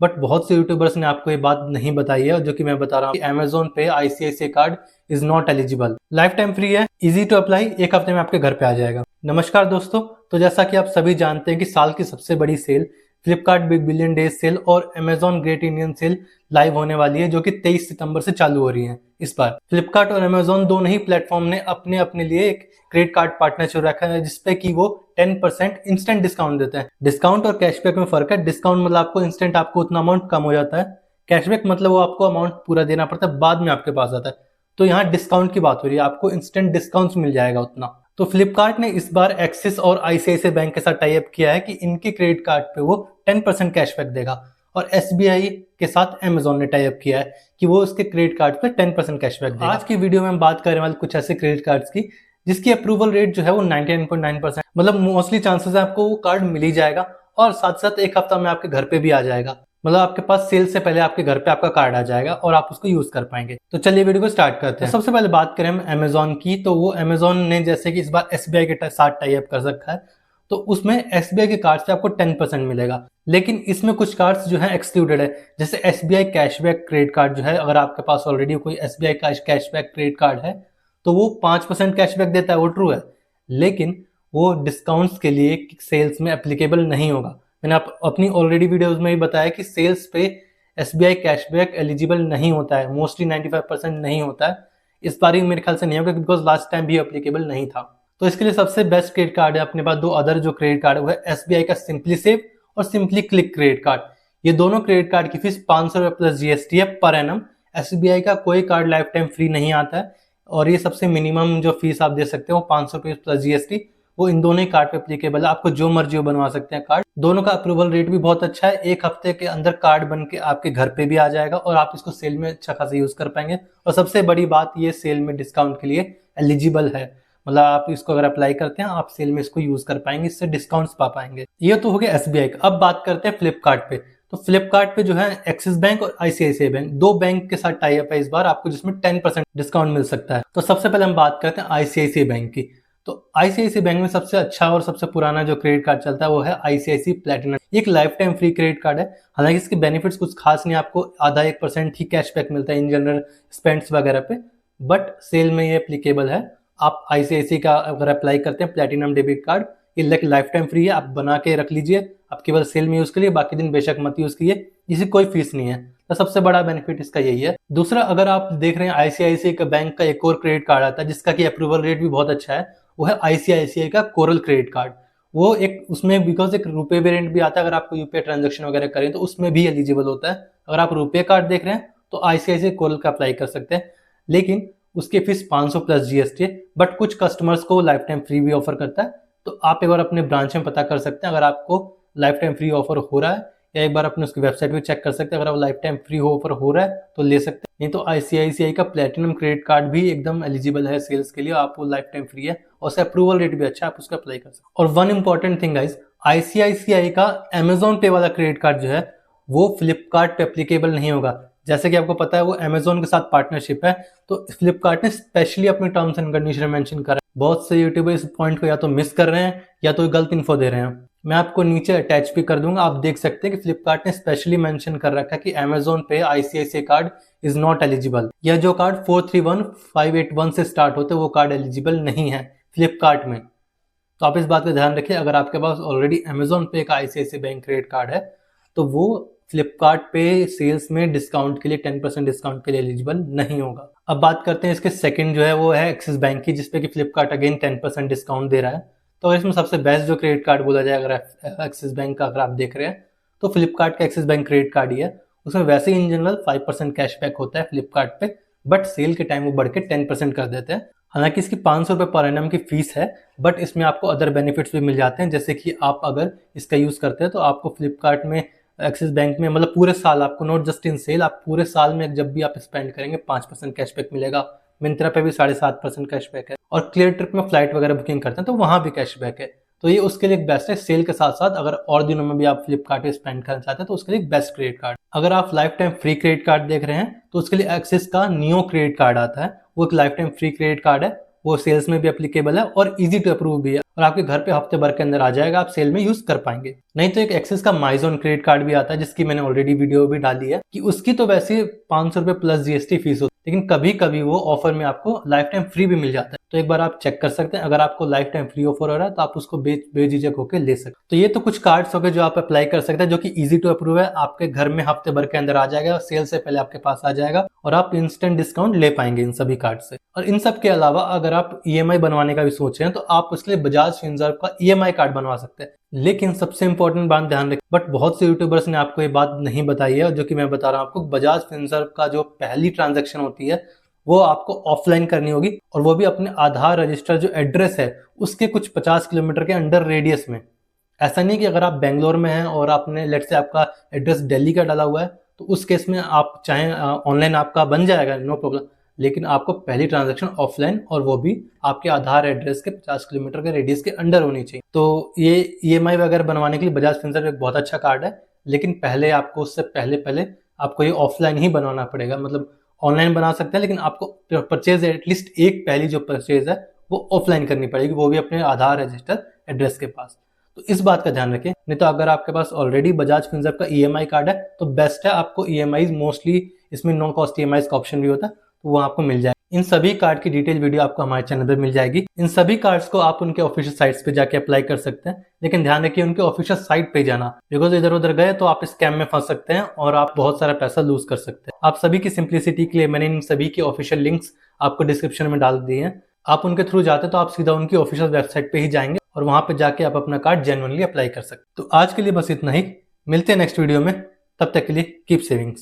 But बहुत से YouTubers ने आपको ये बात नहीं बताई है, जो कि मैं बता रहा हूँ कि अमेजोन पे ICICI card is not eligible. Life time free है, इजी टू अप्लाई, एक हफ्ते में आपके घर पे आ जाएगा। नमस्कार दोस्तों, तो जैसा कि आप सभी जानते हैं कि साल की सबसे बड़ी sale Flipkart big billion days sale और Amazon great Indian sale live होने वाली है, जो कि 23 सितंबर से चालू हो रही है। इस बार फ्लिपकार्ट और अमेजॉन दोनों ही प्लेटफॉर्म ने अपने अपने लिए एक क्रेडिट कार्ड पार्टनरशिप रखा है, जिसपे कि वो 10% इंस्टेंट डिस्काउंट देते हैं। डिस्काउंट और कैशबैक में फर्क है। डिस्काउंट मतलब आपको इंस्टेंट आपको उतना अमाउंट कम हो जाता है, कैशबैक मतलब वो आपको अमाउंट पूरा देना पड़ता है, बाद में आपके पास आता है। तो यहाँ डिस्काउंट की बात हो रही है, आपको इंस्टेंट डिस्काउंट मिल जाएगा उतना। तो फ्लिपकार्ट ने इस बार एक्सिस और आईसीआईसीआई बैंक के साथ टाई अप किया है कि इनके क्रेडिट कार्ड पे वो 10% कैशबैक देगा, और एसबीआई के साथ अमेजॉन ने टाई अप किया है कि वो उसके क्रेडिट कार्ड पे 10% कैशबैक देगा। आज की वीडियो में हम बात करने वाले कुछ ऐसे क्रेडिट कार्ड्स की जिसकी अप्रूवल रेट जो है वो 99.9%, मतलब मोस्टली चांसेस है आपको वो कार्ड मिल ही जाएगा, और साथ साथ एक हफ्ता में आपके घर पे भी आ जाएगा। मतलब आपके पास सेल से पहले आपके घर पे आपका कार्ड आ जाएगा और आप उसको यूज कर पाएंगे। तो चलिए वीडियो को स्टार्ट करते हैं। तो सबसे पहले बात करें हम अमेजॉन की, तो वो अमेजॉन ने जैसे कि इस बार एसबीआई के साथ टाई अप कर रखा है, तो उसमें एसबीआई के कार्ड से आपको 10% मिलेगा। लेकिन इसमें कुछ कार्ड्स जो है एक्सक्लूडेड है, जैसे एसबीआई कैशबैक क्रेडिट कार्ड जो है, अगर आपके पास ऑलरेडी कोई एसबीआई का कैशबैक क्रेडिट कार्ड है तो वो 5% कैशबैक देता है, वो ट्रू है, लेकिन वो डिस्काउंट्स के लिए सेल्स में एप्लीकेबल नहीं होगा। मैंने अपनी ऑलरेडी वीडियोस में भी बताया कि सेल्स पे एसबीआई कैशबैक एलिजिबल नहीं होता है, मोस्टली 95% नहीं होता है। इस बार ही मेरे ख्याल से नहीं होगा, बिकॉज लास्ट टाइम भी एप्लीकेबल नहीं था। तो इसके लिए सबसे बेस्ट क्रेडिट कार्ड है अपने पास दो अदर जो क्रेडिट कार्ड है वो है एसबीआई का सिंपली सेव और सिंपली क्लिक क्रेडिट कार्ड। ये दोनों क्रेडिट कार्ड की फीस 500 रुपए प्लस जीएसटी है पर एनम। एसबीआई का कोई कार्ड लाइफ टाइम फ्री नहीं आता है, और ये सबसे मिनिमम जो फीस आप दे सकते हो 500 रुपए प्लस जीएसटी, वो इन दोनों ही कार्ड पे एप्लीकेबल है। आपको जो मर्जी हो बनवा सकते हैं कार्ड। दोनों का अप्रूवल रेट भी बहुत अच्छा है, एक हफ्ते के अंदर कार्ड बन के आपके घर पे भी आ जाएगा और आप इसको सेल में अच्छा खासा यूज कर पाएंगे। और सबसे बड़ी बात, ये सेल में डिस्काउंट के लिए एलिजिबल है, मतलब आप इसको अगर अप्लाई करते हैं आप सेल में इसको यूज कर पाएंगे, इससे डिस्काउंट्स पा पाएंगे। ये तो हो गया एसबीआई का। अब बात करते हैं फ्लिपकार्ट पे। तो फ्लिपकार्ट पे जो है एक्सिस बैंक और आईसीआईसीआई बैंक, दो बैंक के साथ टाई अप है इस बार आपको, जिसमें 10% डिस्काउंट मिल सकता है। तो सबसे पहले हम बात करते हैं आईसीआईसीआई बैंक की। तो आईसीआईसीआई बैंक में सबसे अच्छा और सबसे पुराना जो क्रेडिट कार्ड चलता है वो है आईसीआईसीआई प्लैटिनम। एक life time free credit card है, हालांकि इसके बेनिफिट्स कुछ खास नहीं, आपको आधा 1% ही कैशबैक मिलता है इन जनरल स्पेंड्स वगैरह पे, बट सेल में ये एप्लीकेबल है। आप आईसीआईसीआई का अगर अप्लाई करते हैं प्लैटिनम डेबिट कार्ड, ये लाइफ टाइम फ्री है, आप बना के रख लीजिए, आप केवल सेल में यूज करिए, बाकी दिन बेशक मत यूज कीजिए, इसकी कोई फीस नहीं है। तो सबसे बड़ा बेनिफिट इसका यही है। दूसरा, अगर आप देख रहे हैं आईसीआईसीआई का बैंक का एक और क्रेडिट कार्ड आता है जिसका कि अप्रूवल रेट भी बहुत अच्छा है, वो है आईसीआईसीआई का कोरल क्रेडिट कार्ड। वो एक उसमें बिकॉज एक रुपए वेरिएंट भी आता है, अगर आपको यूपीआई ट्रांजेक्शन वगैरह करें तो उसमें भी एलिजिबल होता है। अगर आप रुपए कार्ड देख रहे हैं तो आईसीआईसीआई कोरल का अप्लाई कर सकते हैं, लेकिन उसकी फीस 500 प्लस जीएसटी है, बट कुछ कस्टमर्स को लाइफ टाइम फ्री भी ऑफर करता है। तो आप एक बार अपने ब्रांच में पता कर सकते हैं अगर आपको लाइफ टाइम फ्री ऑफर हो रहा है, या एक बार अपने उसकी वेबसाइट पे चेक कर सकते हैं, अगर आप लाइफ टाइम फ्री ऑफर हो रहा है तो ले सकते हैं। नहीं तो आईसीआईसीआई का प्लैटिनम क्रेडिट कार्ड भी एकदम एलिजिबल है सेल्स के लिए, आपको लाइफ टाइम फ्री है और उसका अप्रूवल रेट भी अच्छा है, आप उसका अप्लाई कर सकते हैं। और one important thing guys, ICICI का अमेजॉन पे वाला क्रेडिट कार्ड जो है वो फ्लिपकार्ट पे एप्लीकेबल नहीं होगा। जैसे कि आपको पता है वो अमेजॉन के साथ पार्टनरशिप है, तो फ्लिपकार्ट ने स्पेशली अपने टर्म्स एंड कंडीशन मेंशन करा है। बहुत से यूट्यूबर इस पॉइंट को या तो मिस कर रहे हैं या तो गलत इन्फो दे रहे हैं। मैं आपको नीचे अटैच भी कर दूंगा, आप देख सकते हैं कि फ्लिपकार्ट ने स्पेशली मेंशन कर रखा है कि अमेजॉन पे ICICI card is not eligible. यह जो कार्ड 431581 से स्टार्ट होते हैं वो कार्ड एलिजिबल नहीं है फ्लिपकार्ट में। तो आप इस बात का ध्यान रखिए, अगर आपके पास ऑलरेडी अमेजॉन पे का आईसीआईसीआई बैंक क्रेडिट कार्ड है तो वो फ्लिपकार्ट पे सेल्स में डिस्काउंट के लिए 10% डिस्काउंट के लिए एलिजिबल नहीं होगा। अब बात करते हैं इसके सेकंड जो है वो है एक्सिस बैंक की, जिसपे कि फ्लिपकार्ट अगेन 10% डिस्काउंट दे रहा है। तो इसमें सबसे बेस्ट जो क्रेडिट कार्ड बोला जाए अगर एक्सिस बैंक का अगर आप देख रहे हैं तो फ्लिपकार्ट का एक्सिस बैंक क्रेडिट कार्ड ही है। उसमें वैसे ही इन जनरल 5% कैशबैक होता है फ्लिपकार्ट पे, बट सेल के टाइम वो बढ़ के 10% कर देते हैं। हालांकि इसकी 500 रुपये पर एनम की फीस है, बट इसमें आपको अदर बेनिफिट्स भी मिल जाते हैं, जैसे कि आप अगर इसका यूज करते हैं तो आपको फ्लिपकार्ट में एक्सिस बैंक में मतलब पूरे साल आपको, नॉट जस्ट इन सेल, आप पूरे साल में जब भी आप स्पेंड करेंगे 5% कैशबैक मिलेगा। मिंत्रा पे भी 7.5% कैशबैक है, और क्लियर ट्रिप में फ्लाइट वगैरह बुकिंग करते हैं तो वहां भी कैशबैक है। तो ये उसके लिए बेस्ट है। सेल के साथ साथ अगर और दिनों में भी आप फ्लिपकार्ट पे स्पेंड करना चाहते हैं तो उसके लिए बेस्ट क्रेडिट कार्ड। अगर आप life time free credit card देख रहे हैं तो उसके लिए एक्सिस का नियो क्रेडिट कार्ड आता है, वो एक life time free credit card है, वो सेल्स में भी एप्लीकेबल है और इजी टू अप्रूव भी है। और आपके घर पे हफ्ते भर के अंदर आ जाएगा, आप सेल में यूज कर पाएंगे। नहीं तो एक एक्सिस का माइजोन क्रेडिट कार्ड भी आता है, जिसकी मैंने ऑलरेडी वीडियो भी डाली है कि उसकी तो वैसे 500 रुपए प्लस जीएसटी फीस होती है, लेकिन कभी कभी वो ऑफर में आपको लाइफ टाइम फ्री भी मिल जाता है। तो एक बार आप चेक कर सकते हैं, अगर आपको लाइफ टाइम फ्री ऑफर हो रहा है तो आप उसको बेझिझक होकर ले सकते हैं। तो ये तो कुछ कार्ड्स हो गए जो आप अप्लाई कर सकते हैं, जो कि इजी टू अप्रूव है, आपके घर में हफ्ते भर के अंदर आ जाएगा, सेल से पहले आपके पास आ जाएगा और आप इंस्टेंट डिस्काउंट ले पाएंगे इन सभी कार्ड से। और इन सब के अलावा अगर आप ईएमआई बनवाने का भी सोच रहे हैं तो आप उसके लिए बजाज फिनसर्व का ईएमआई कार्ड बनवा सकते हैं। लेकिन सबसे इंपॉर्टेंट बात ध्यान रखें, बट बहुत से यूट्यूबर्स ने आपको ये बात नहीं बताई है, जो कि मैं बता रहा हूं आपको। बजाज फिनसर्व का जो पहली ट्रांजैक्शन होती है वो आपको ऑफलाइन करनी होगी, और वो भी अपने आधार रजिस्टर जो एड्रेस है उसके कुछ 50 किलोमीटर के अंडर रेडियस में। ऐसा नहीं कि अगर आप बेंगलोर में हैं और आपने लेट से आपका एड्रेस दिल्ली का डाला हुआ है तो उस केस में आप चाहें ऑनलाइन आपका बन जाएगा, नो प्रॉब्लम, लेकिन आपको पहली ट्रांजैक्शन ऑफलाइन और वो भी आपके आधार एड्रेस के 50 किलोमीटर के रेडियस के अंडर होनी चाहिए। तो ये ईएमआई वगैरह बनवाने के लिए बजाज फिनसर्व एक बहुत अच्छा कार्ड है, लेकिन पहले आपको उससे पहले आपको ये ऑफलाइन ही बनवाना पड़ेगा। मतलब ऑनलाइन बना सकते हैं, लेकिन आपको परचेज एटलीस्ट एक पहली जो परचेज है वो ऑफलाइन करनी पड़ेगी, वो भी अपने आधार रजिस्टर एड्रेस के पास। तो इस बात का ध्यान रखें, नहीं तो अगर आपके पास ऑलरेडी बजाज फिनसर्व का ईएमआई कार्ड है तो बेस्ट है, आपको ईएमआई मोस्टली इसमें नो कॉस्ट ईएमआई का ऑप्शन भी होता है, तो वो आपको मिल जाएगा। इन सभी कार्ड की डिटेल वीडियो आपको हमारे चैनल पर मिल जाएगी। इन सभी कार्ड्स को आप उनके ऑफिशियल साइट्स पे जाके अप्लाई कर सकते हैं, लेकिन ध्यान रखिए उनके ऑफिशियल साइट पे जाना, बिकॉज इधर उधर गए तो आप स्कैम में फंस सकते हैं और आप बहुत सारा पैसा लूज कर सकते हैं। आप सभी की सिंप्लिसिटी के लिए मैंने इन सभी के ऑफिशियल लिंक्स आपको डिस्क्रिप्शन में डाल दिए हैं। आप उनके थ्रू जाते तो आप सीधा उनकी ऑफिशियल वेबसाइट पे ही जाएंगे और वहां पे जाके आप अपना कार्ड जेन्युइनली अप्लाई कर सकते। तो आज के लिए बस इतना ही, मिलते हैं नेक्स्ट वीडियो में, तब तक के लिए कीप सेविंग्स।